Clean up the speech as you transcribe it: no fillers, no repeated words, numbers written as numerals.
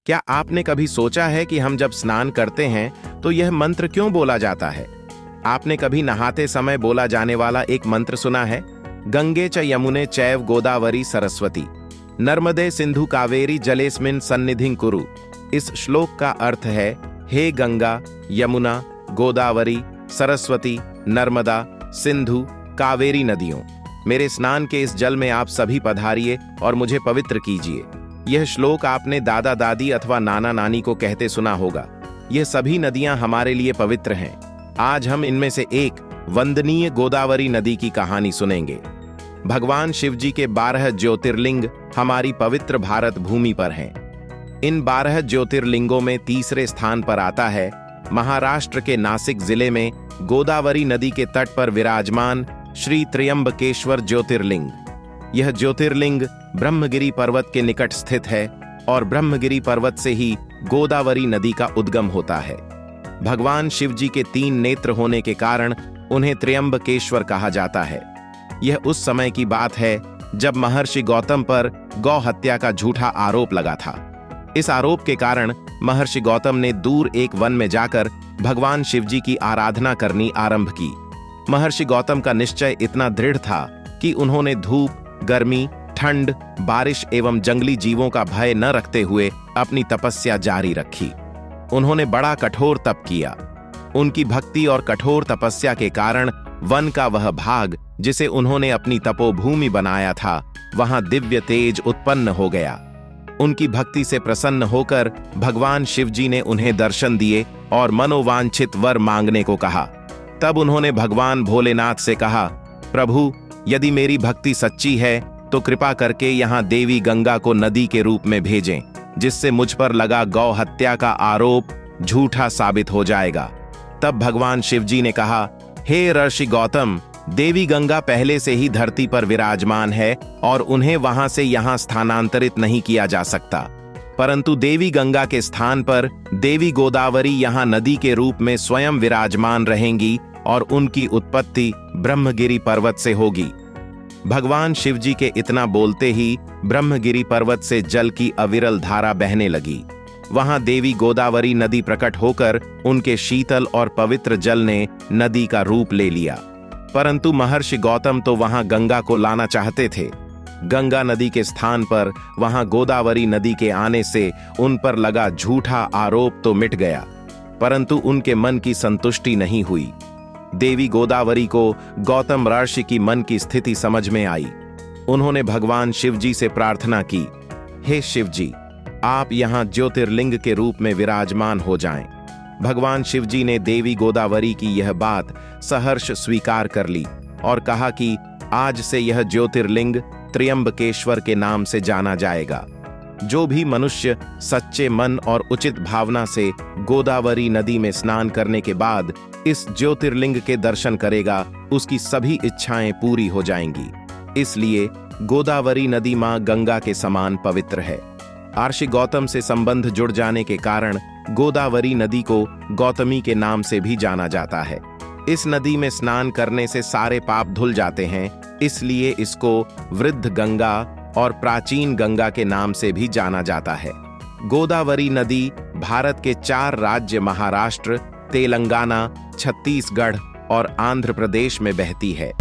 क्या आपने कभी सोचा है कि हम जब स्नान करते हैं तो यह मंत्र क्यों बोला जाता है? आपने कभी नहाते समय बोला जाने वाला एक मंत्र सुना है? गंगे च यमुने चैव गोदावरी सरस्वती नर्मदे सिंधु कावेरी जलेस्मिन सन्निधिं कुरु। इस श्लोक का अर्थ है, हे गंगा, यमुना, गोदावरी, सरस्वती, नर्मदा, सिंधु, कावेरी नदियों, मेरे स्नान के इस जल में आप सभी पधारिए और मुझे पवित्र कीजिए। यह श्लोक आपने दादा दादी अथवा नाना नानी को कहते सुना होगा। यह सभी नदियां हमारे लिए पवित्र हैं। आज हम इनमें से एक वंदनीय गोदावरी नदी की कहानी सुनेंगे। भगवान शिव जी के 12 ज्योतिर्लिंग हमारी पवित्र भारत भूमि पर हैं। इन 12 ज्योतिर्लिंगों में तीसरे स्थान पर आता है महाराष्ट्र के नासिक जिले में गोदावरी नदी के तट पर विराजमान श्री त्र्यंबकेश्वर ज्योतिर्लिंग। यह ज्योतिर्लिंग ब्रह्मगिरी पर्वत के निकट स्थित है और ब्रह्मगिरी पर्वत से ही गोदावरी नदी का उद्गम होता है। भगवान शिव जी के 3 नेत्र होने के कारण उन्हें त्र्यंबकेश्वर कहा जाता है। यह उस समय की बात है जब महर्षि गौतम पर गौ हत्या का झूठा आरोप लगा था। इस आरोप के कारण महर्षि गौतम ने दूर एक वन में जाकर भगवान शिव जी की आराधना करनी आरंभ की। महर्षि गौतम का निश्चय इतना दृढ़ था कि उन्होंने धूप, गर्मी, ठंड, बारिश एवं जंगली जीवों का भय न रखते हुए अपनी तपस्या जारी रखी। उन्होंने बड़ा कठोर तप किया। उनकी भक्ति और कठोर तपस्या के कारण वन का वह भाग जिसे उन्होंने अपनी तपोभूमि बनाया था, वहां दिव्य तेज उत्पन्न हो गया। उनकी भक्ति से प्रसन्न होकर भगवान शिव जी ने उन्हें दर्शन दिए और मनोवांछित वर मांगने को कहा। तब उन्होंने भगवान भोलेनाथ से कहा, प्रभु, यदि मेरी भक्ति सच्ची है तो कृपा करके यहाँ देवी गंगा को नदी के रूप में भेजें, जिससे मुझ पर लगा गौ हत्या का आरोप झूठा साबित हो जाएगा। तब भगवान शिव जी ने कहा, हे ऋषि गौतम, देवी गंगा पहले से ही धरती पर विराजमान है और उन्हें वहां से यहाँ स्थानांतरित नहीं किया जा सकता, परंतु देवी गंगा के स्थान पर देवी गोदावरी यहाँ नदी के रूप में स्वयं विराजमान रहेंगी और उनकी उत्पत्ति ब्रह्मगिरी पर्वत से होगी। भगवान शिव जी के इतना बोलते ही ब्रह्मगिरी पर्वत से जल की अविरल धारा बहने लगी। वहां देवी गोदावरी नदी प्रकट होकर उनके शीतल और पवित्र जल ने नदी का रूप ले लिया। परंतु महर्षि गौतम तो वहां गंगा को लाना चाहते थे। गंगा नदी के स्थान पर वहां गोदावरी नदी के आने से उन पर लगा झूठा आरोप तो मिट गया, परंतु उनके मन की संतुष्टि नहीं हुई। देवी गोदावरी को गौतम ऋषि की मन की स्थिति समझ में आई। उन्होंने भगवान शिव जी से प्रार्थना की, हे शिव जी, आप यहाँ ज्योतिर्लिंग के रूप में विराजमान हो जाएं। भगवान शिव जी ने देवी गोदावरी की यह बात सहर्ष स्वीकार कर ली और कहा कि आज से यह ज्योतिर्लिंग त्र्यंबकेश्वर के नाम से जाना जाएगा। जो भी मनुष्य सच्चे मन और उचित भावना से गोदावरी नदी में स्नान करने के बाद इस ज्योतिर्लिंग के दर्शन करेगा, उसकी सभी इच्छाएं पूरी हो जाएंगी। इसलिए गोदावरी नदी मां गंगा के समान पवित्र है। महर्षि गौतम से संबंध जुड़ जाने के कारण गोदावरी नदी को गौतमी के नाम से भी जाना जाता है। इस नदी में स्नान करने से सारे पाप धुल जाते हैं, इसलिए इसको वृद्ध गंगा और प्राचीन गंगा के नाम से भी जाना जाता है। गोदावरी नदी भारत के 4 राज्य महाराष्ट्र, तेलंगाना, छत्तीसगढ़ और आंध्र प्रदेश में बहती है।